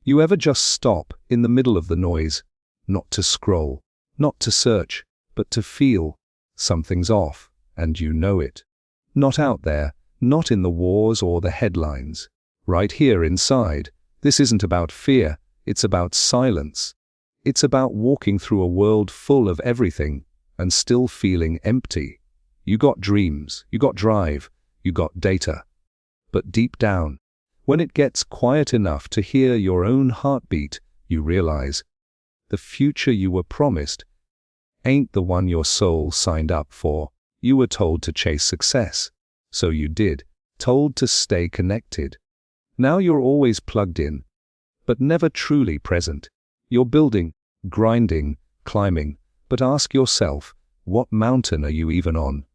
You ever just stop in the middle of the noise, not to scroll, not to search, but to feel something's off, and you know it. Not out there, not in the wars or the headlines. Right here inside. This isn't about fear, it's about silence. It's about walking through a world full of everything and still feeling empty. You got dreams, you got drive, you got data. But deep down, when it gets quiet enough to hear your own heartbeat, you realize the future you were promised ain't the one your soul signed up for. You were told to chase success, so you did, told to stay connected. Now you're always plugged in, but never truly present. You're building, grinding, climbing, but ask yourself, what mountain are you even on?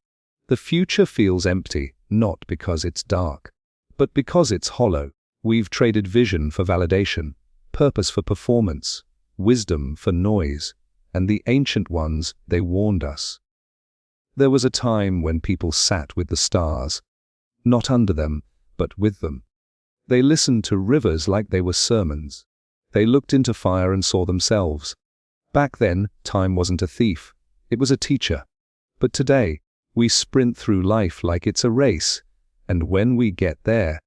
The future feels empty, not because it's dark, but because it's hollow. We've traded vision for validation, purpose for performance, wisdom for noise, and the ancient ones, they warned us. There was a time when people sat with the stars, not under them, but with them. They listened to rivers like they were sermons. They looked into fire and saw themselves. Back then, time wasn't a thief, it was a teacher. But today, we sprint through life like it's a race, and when we get there,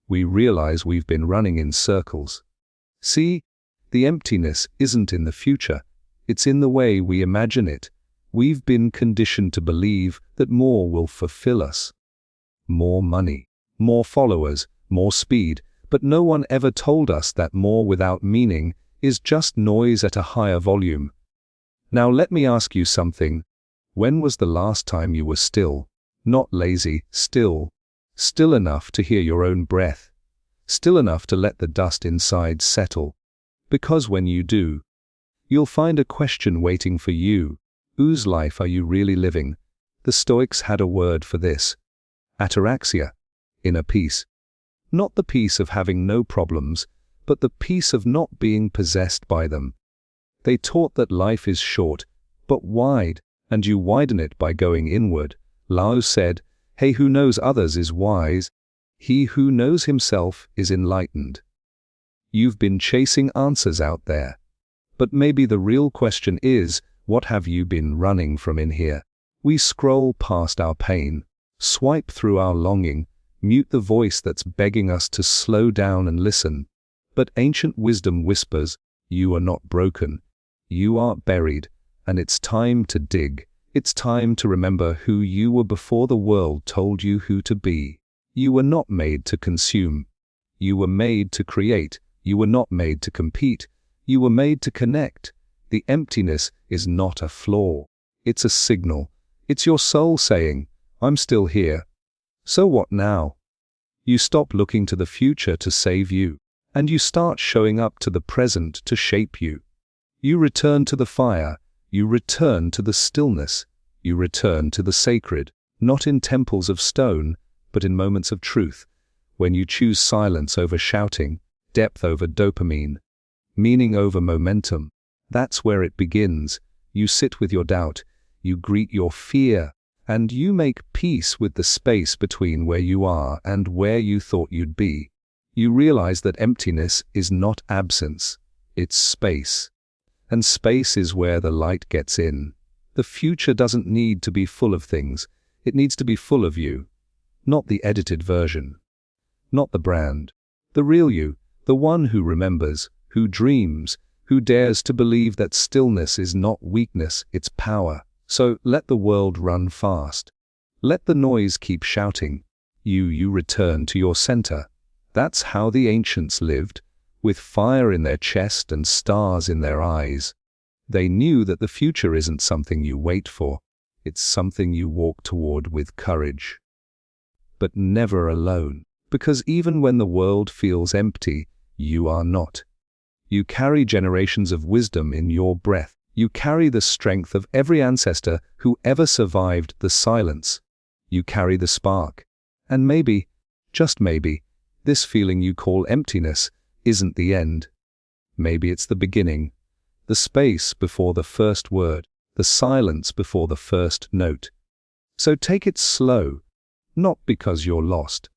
we realize we've been running in circles. See, the emptiness isn't in the future, it's in the way we imagine it. We've been conditioned to believe that more will fulfill us. More money, more followers, more speed, but no one ever told us that more without meaning is just noise at a higher volume. Now let me ask you something. When was the last time you were still? Not lazy, still. Still enough to hear your own breath. Still enough to let the dust inside settle. Because when you do, you'll find a question waiting for you. Whose life are you really living? The Stoics had a word for this. Ataraxia, inner peace. Not the peace of having no problems, but the peace of not being possessed by them. They taught that life is short, but wide, and you widen it by going inward. Lao said, "Hey, who knows others is wise. He who knows himself is enlightened." You've been chasing answers out there. But maybe the real question is, what have you been running from in here? We scroll past our pain, swipe through our longing, mute the voice that's begging us to slow down and listen. But ancient wisdom whispers, you are not broken. You are buried, and it's time to dig. It's time to remember who you were before the world told you who to be. You were not made to consume. You were made to create. You were not made to compete. You were made to connect. The emptiness is not a flaw. It's a signal. It's your soul saying, I'm still here. So what now? You stop looking to the future to save you, and you start showing up to the present to shape you. You return to the fire, you return to the stillness, you return to the sacred, not in temples of stone, but in moments of truth, when you choose silence over shouting, depth over dopamine, meaning over momentum. That's where it begins. You sit with your doubt, you greet your fear, and you make peace with the space between where you are and where you thought you'd be. You realize that emptiness is not absence, it's space. And space is where the light gets in. The future doesn't need to be full of things, it needs to be full of you. Not the edited version. Not the brand. The real you, the one who remembers, who dreams, who dares to believe that stillness is not weakness, it's power. So let the world run fast. Let the noise keep shouting. You return to your center. That's how the ancients lived, with fire in their chest and stars in their eyes. They knew that the future isn't something you wait for, it's something you walk toward with courage. But never alone, because even when the world feels empty, you are not. You carry generations of wisdom in your breath. You carry the strength of every ancestor who ever survived the silence. You carry the spark. And maybe, just maybe, this feeling you call emptiness isn't the end. Maybe it's the beginning. The space before the first word. The silence before the first note. So take it slow. Not because you're lost,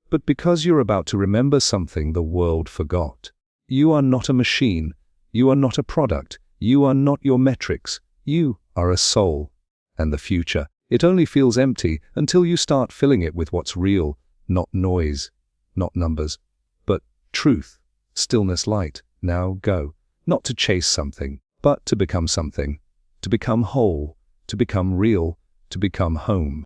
but because you're about to remember something the world forgot. You are not a machine. You are not a product. You are not your metrics. You are a soul. And the future, it only feels empty until you start filling it with what's real, not noise, not numbers, but truth, stillness, light. Now go. Not to chase something, but to become something. To become whole, to become real, to become home.